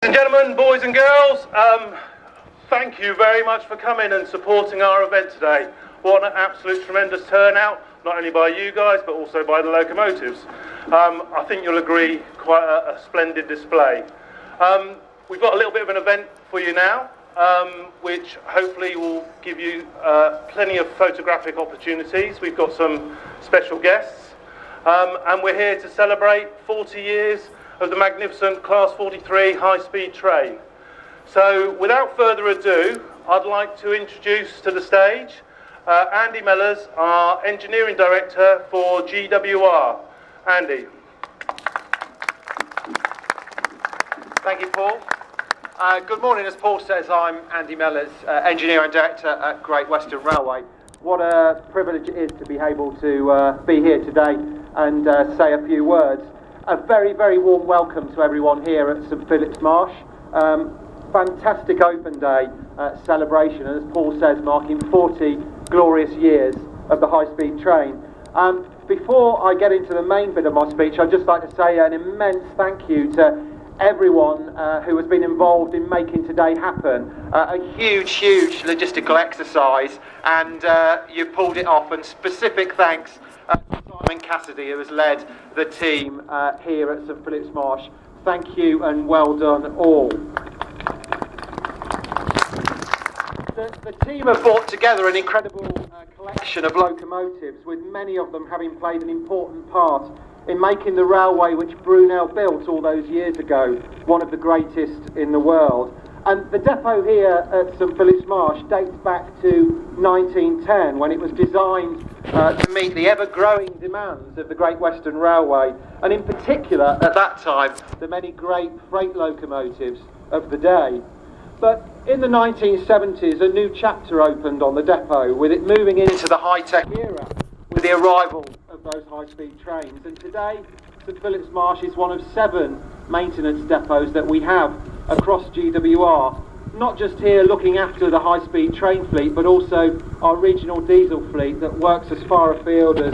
Ladies and gentlemen, boys and girls, thank you very much for coming and supporting our event today. What an absolute tremendous turnout, not only by you guys but also by the locomotives. I think you'll agree, quite a splendid display. We've got a little bit of an event for you now, which hopefully will give you plenty of photographic opportunities. We've got some special guests, and we're here to celebrate 40 years of the magnificent Class 43 high-speed train. So without further ado, I'd like to introduce to the stage Andy Mellors, our Engineering Director for GWR. Andy. Thank you, Paul. Good morning. As Paul says, I'm Andy Mellors, Engineering Director at Great Western Railway. What a privilege it is to be able to be here today and say a few words. A very, very warm welcome to everyone here at St Philip's Marsh. Fantastic Open Day celebration, and as Paul says, marking 40 glorious years of the high-speed train. Before I get into the main bit of my speech, I'd just like to say an immense thank you to everyone who has been involved in making today happen. A huge, huge logistical exercise, and you pulled it off, and specific thanks to Simon Cassidy, who has led the team here at St Philip's Marsh. Thank you and well done all. The team have brought together an incredible collection of locomotives, with many of them having played an important part in making the railway which Brunel built all those years ago one of the greatest in the world. And the depot here at St Philip's Marsh dates back to 1910, when it was designed to meet the ever-growing demands of the Great Western Railway, and in particular, at that time, the many great freight locomotives of the day. But in the 1970s, a new chapter opened on the depot, with it moving into the high-tech era, with the arrival of those high-speed trains. And today, St Philip's Marsh is one of 7 maintenance depots that we have across GWR, not just here looking after the high-speed train fleet, but also our regional diesel fleet that works as far afield as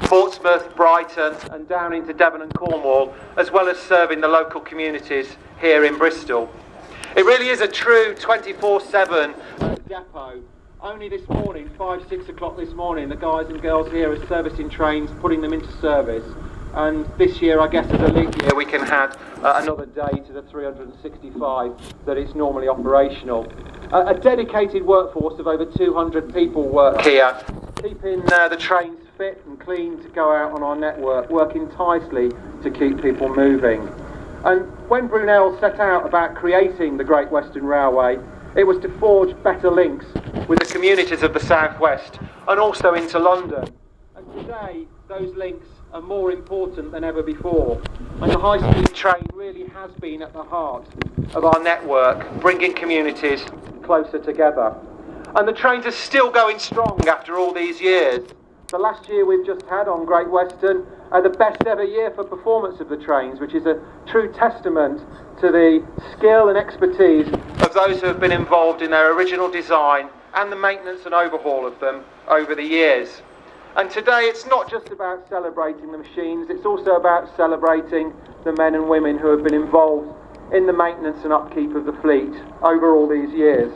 Portsmouth, Brighton and down into Devon and Cornwall, as well as serving the local communities here in Bristol. It really is a true 24/7 depot. Only this morning, 5-6 o'clock this morning, the guys and girls here are servicing trains, putting them into service. And this year, I guess as a leap year, we can add another day to the 365 that it's normally operational. A dedicated workforce of over 200 people work here, keeping the trains fit and clean to go out on our network, working tirelessly to keep people moving. And when Brunel set out about creating the Great Western Railway, it was to forge better links with the communities of the South West and also into London. And today, those links are more important than ever before, and the high-speed train really has been at the heart of our network, bringing communities closer together. And the trains are still going strong after all these years. The last year we've just had on Great Western, the best ever year for performance of the trains, which is a true testament to the skill and expertise of those who have been involved in their original design and the maintenance and overhaul of them over the years. And today it's not just about celebrating the machines, it's also about celebrating the men and women who have been involved in the maintenance and upkeep of the fleet over all these years.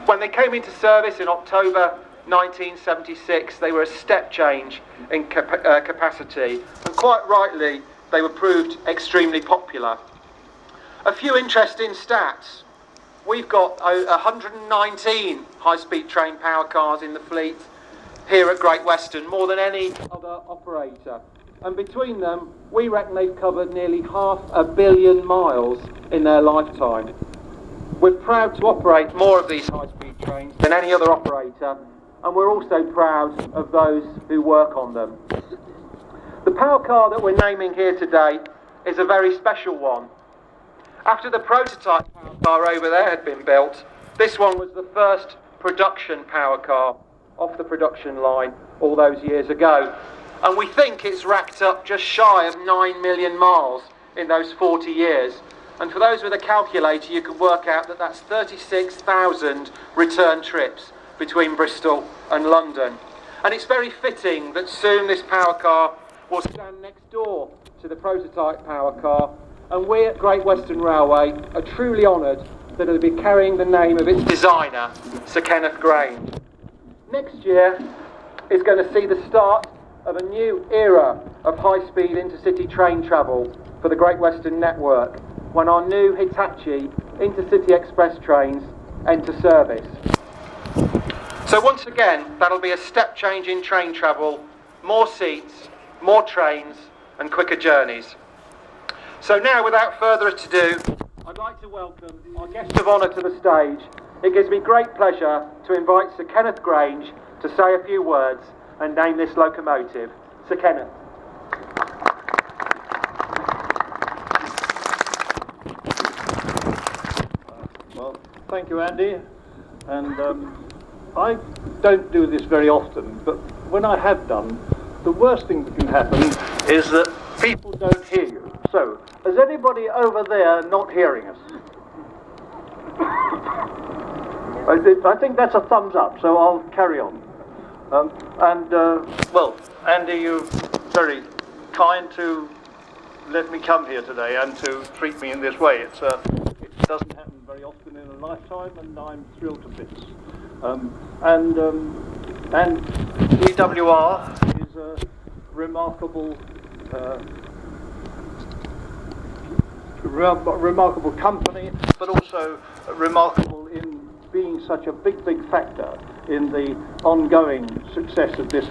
When they came into service in October 1976, they were a step change in capacity, and quite rightly they were proved extremely popular. A few interesting stats. We've got 119 high-speed train power cars in the fleet here at Great Western, more than any other operator. And between them, we reckon they've covered nearly 500 million miles in their lifetime. We're proud to operate more of these high-speed trains than any other operator, and we're also proud of those who work on them. The power car that we're naming here today is a very special one. After the prototype power car over there had been built, this one was the first production power car off the production line all those years ago. And we think it's racked up just shy of 9 million miles in those 40 years. And for those with a calculator, you can work out that that's 36,000 return trips between Bristol and London. And it's very fitting that soon this power car will stand next door to the prototype power car and we at Great Western Railway are truly honoured that it'll be carrying the name of its designer, Sir Kenneth Grange. Next year is going to see the start of a new era of high-speed intercity train travel for the Great Western Network, when our new Hitachi Intercity Express trains enter service. So once again, that'll be a step change in train travel, more seats, more trains and quicker journeys. So now, without further ado, I'd like to welcome our guest of honour to the stage. It gives me great pleasure to invite Sir Kenneth Grange to say a few words and name this locomotive. Sir Kenneth. Well, thank you, Andy. And I don't do this very often, but when I have done, the worst thing that can happen is that people don't hear you. So, is anybody over there not hearing us? I think that's a thumbs up, so I'll carry on. Well, Andy, you're very kind to let me come here today and to treat me in this way. It doesn't happen very often in a lifetime, and I'm thrilled to bits. And GWR is a remarkable remarkable company, but also remarkable in being such a big factor in the ongoing success of this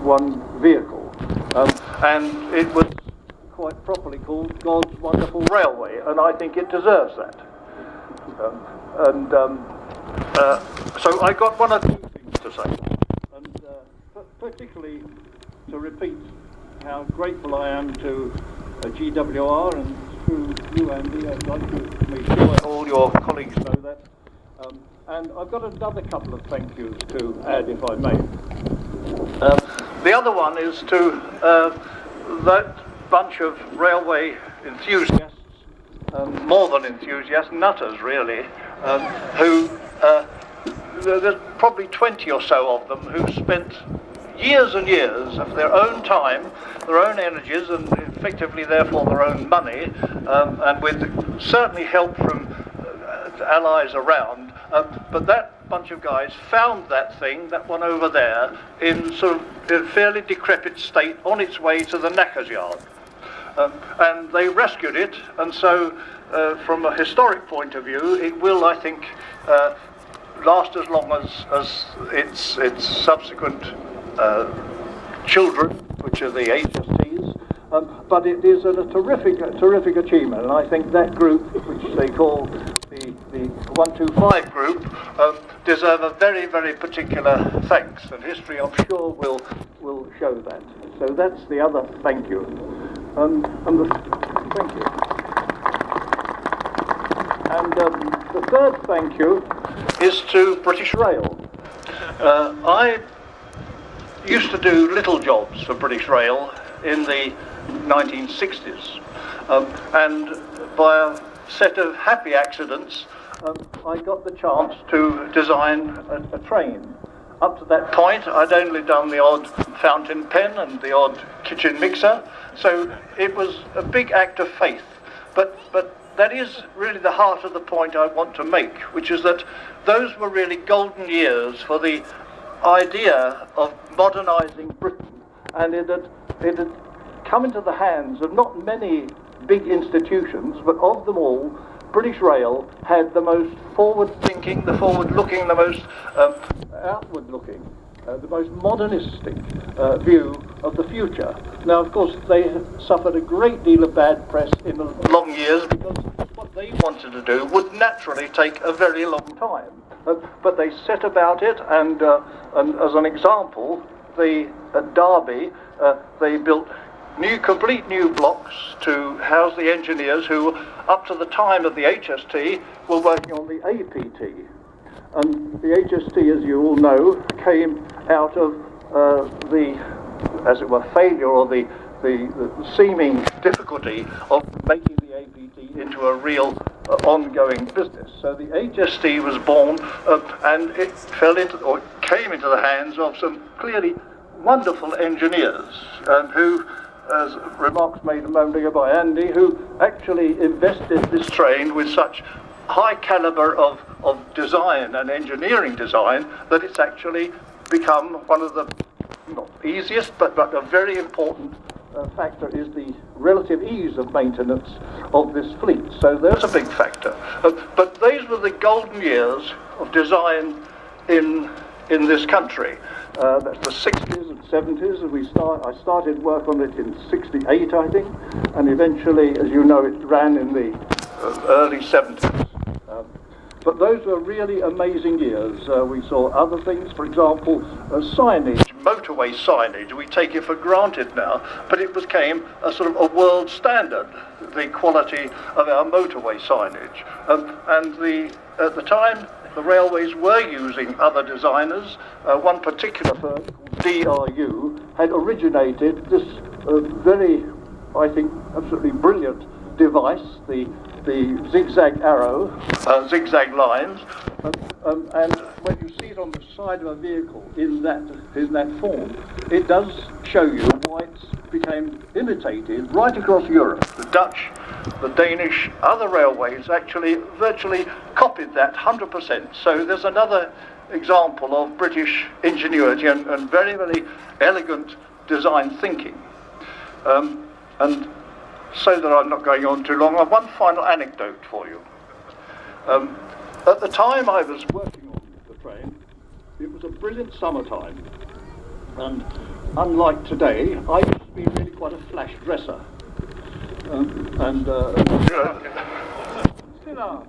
one vehicle. And it was quite properly called God's Wonderful Railway, and I think it deserves that. So I got one or two things to say, and particularly to repeat how grateful I am to GWR, and through you, Andy, I'd like to make sure all your colleagues know that. And I've got another couple of thank yous to add, if I may. The other one is to that bunch of railway enthusiasts, more than enthusiasts, nutters really, who there's probably 20 or so of them who spent years and years of their own time, their own energies, and effectively therefore their own money, and with certainly help from allies around, but that bunch of guys found that thing, that one over there, in sort of a fairly decrepit state on its way to the knacker's yard. And they rescued it, and so from a historic point of view, it will, I think, last as long as its subsequent children, which are the HSTs, but it is a terrific achievement, and I think that group, which they call the 125 group, deserve a very particular thanks, and history, I'm sure, will show that. So that's the other thank you. Thank you. And the third thank you is to British Rail. I used to do little jobs for British Rail in the 1960s, and by a set of happy accidents, I got the chance to design a train. Up to that point, I'd only done the odd fountain pen and the odd kitchen mixer, so it was a big act of faith. But that is really the heart of the point I want to make, which is that those were really golden years for the idea of modernising Britain, and it had come into the hands of not many big institutions, but of them all, British Rail had the most forward-thinking, the forward-looking, the most outward-looking, the most modernistic view of the future. Now, of course, they suffered a great deal of bad press in the long years because what they wanted to do would naturally take a very long time. But they set about it, and as an example, at Derby, they built complete new blocks to house the engineers who, up to the time of the HST, were working on the APT. And the HST, as you all know, came out of as it were, failure, or the seeming difficulty of making the APT into a real ongoing business. So the HST was born, and it came into the hands of some clearly wonderful engineers who as remarks made a moment ago by Andy, who actually invested this train with such high caliber of design and engineering design that it's actually become one of the, not easiest, but a very important factor is the relative ease of maintenance of this fleet. So there's a big factor. But these were the golden years of design in this country. That's the 60s and 70s. I started work on it in 68, I think, and eventually, as you know, it ran in the early 70s. But those were really amazing years. We saw other things, for example, signage, motorway signage. We take it for granted now, but it became a sort of a world standard, the quality of our motorway signage. At the time, the railways were using other designers. One particular firm, called DRU, had originated this very, I think, absolutely brilliant device, the zigzag arrow, zigzag lines, and when you see it on the side of a vehicle in that form, it does show you why it became imitated right across Europe. The Dutch, the Danish, other railways actually virtually copied that 100%. So there's another example of British ingenuity and very, very elegant design thinking. And so that I'm not going on too long, I have one final anecdote for you. At the time I was working on the train, it was a brilliant summertime. And unlike today, I used to be really quite a flash dresser. Sit down.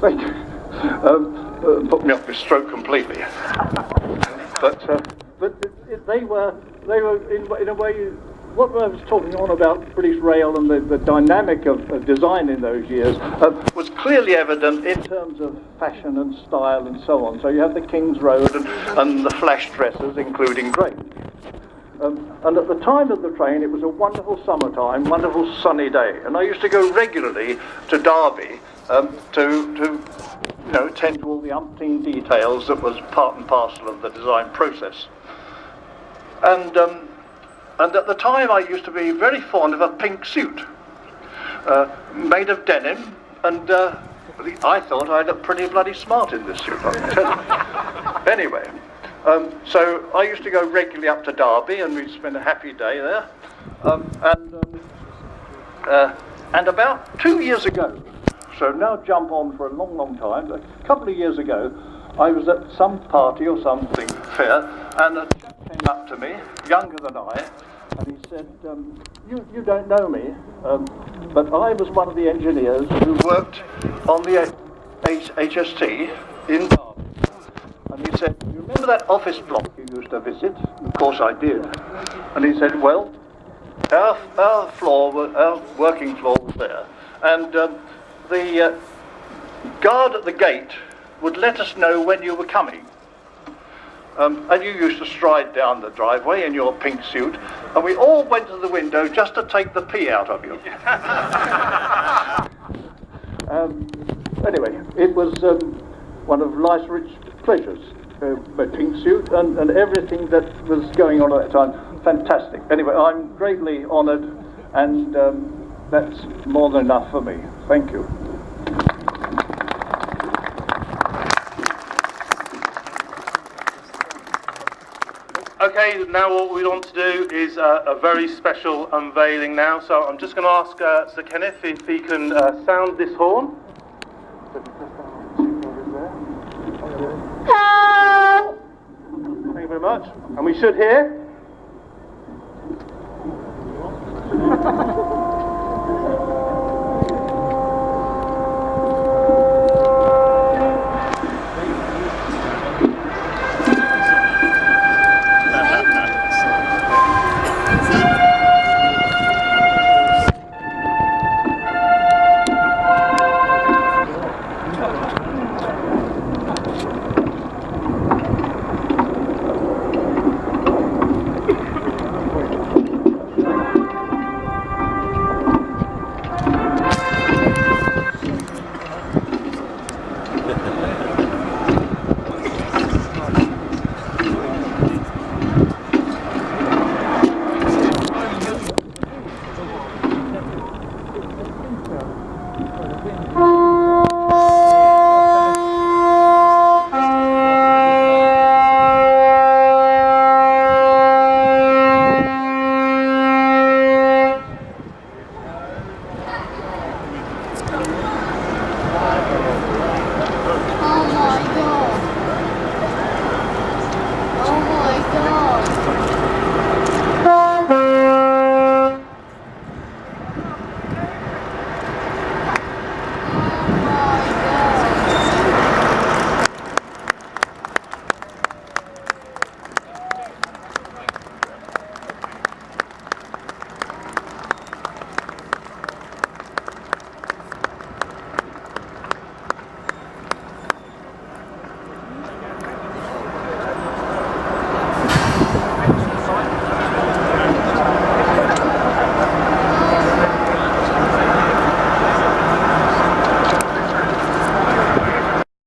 Thank you. Put me off with stroke completely. But they were in a way, what I was talking on about British Rail and the dynamic of design in those years was clearly evident in terms of fashion and style and so on. So you have the King's Road and the flash dressers, including Grange. And at the time of the train, it was a wonderful summertime, wonderful sunny day, and I used to go regularly to Derby to attend to all the umpteen details that was part and parcel of the design process. And at the time I used to be very fond of a pink suit, made of denim, and I thought I looked pretty bloody smart in this suit, I can tell you. Anyway, so I used to go regularly up to Derby, and we'd spend a happy day there. And about 2 years ago, so now jump on for a long, long time, a couple of years ago, I was at some party or something fair, and a chap came up to me, younger than I, and he said, you don't know me, but I was one of the engineers who worked on the HST in Derby. And he said, you remember that office block you used to visit? Of course I did. And he said, well, our working floor was there, and the guard at the gate would let us know when you were coming. And you used to stride down the driveway in your pink suit, and we all went to the window just to take the pee out of you. Anyway, it was one of life's rich pleasures, my pink suit and everything that was going on at that time. Fantastic. Anyway, I'm greatly honoured, and that's more than enough for me. Thank you. Okay, now what we want to do is a very special unveiling now. So I'm just going to ask Sir Kenneth if he can sound this horn. Thank you very much. And we should hear.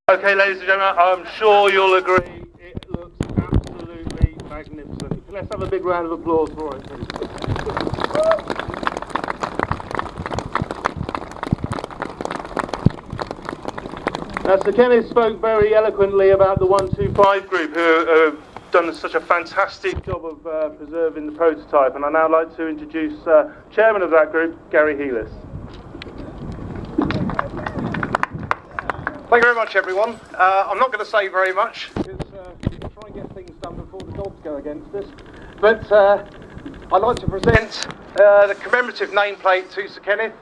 Okay, ladies and gentlemen, I'm sure you'll agree it looks absolutely magnificent. Let's have a big round of applause for it, please. Now, Sir Kenneth spoke very eloquently about the 125 group who have done such a fantastic job of preserving the prototype, and I'd now like to introduce Chairman of that group, Gary Heelis. Thank you very much, everyone. I'm not going to say very much, because we'll try and get things done before the dogs go against us. But I'd like to present the commemorative nameplate to Sir Kenneth,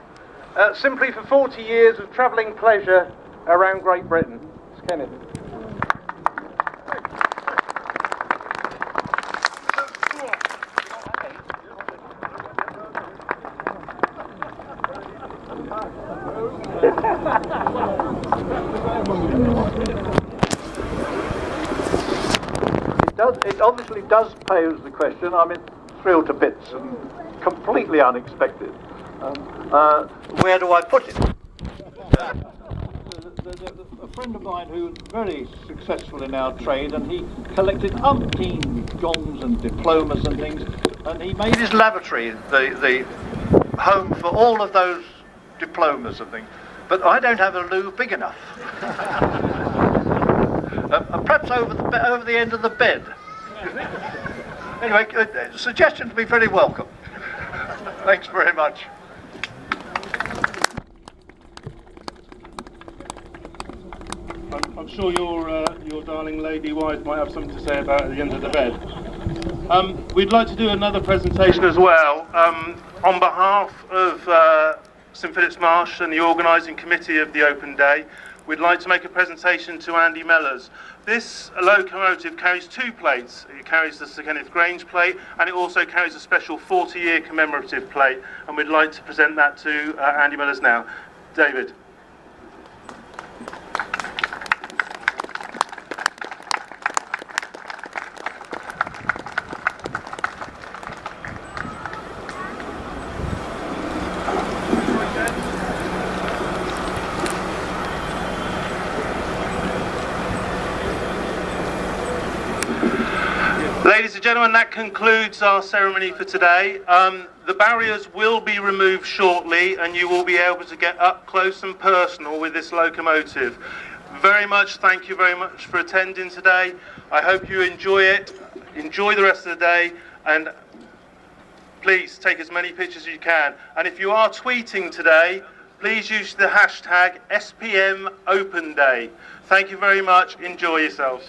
simply for 40 years of travelling pleasure around Great Britain. Sir Kenneth. It obviously does pose the question. I'm thrilled to bits and completely unexpected. Where do I put it? A friend of mine who was very successful in our trade, and he collected umpteen gongs and diplomas and things, and he made his lavatory the home for all of those diplomas and things. But I don't have a loo big enough. Perhaps over the end of the bed. Anyway, suggestions be very welcome. Thanks very much. I'm sure your darling lady wife might have something to say about it at the end of the bed. We'd like to do another presentation as well on behalf of St Philip's Marsh and the organising committee of the Open Day. We'd like to make a presentation to Andy Mellors. This locomotive carries two plates. It carries the Sir Kenneth Grange plate, and it also carries a special 40-year commemorative plate, and we'd like to present that to Andy Mellors now. David. Ladies and gentlemen, that concludes our ceremony for today. The barriers will be removed shortly, and you will be able to get up close and personal with this locomotive. Thank you very much for attending today. I hope you enjoy it. Enjoy the rest of the day, and please take as many pictures as you can. And if you are tweeting today, please use the hashtag SPM Open Day. Thank you very much. Enjoy yourselves.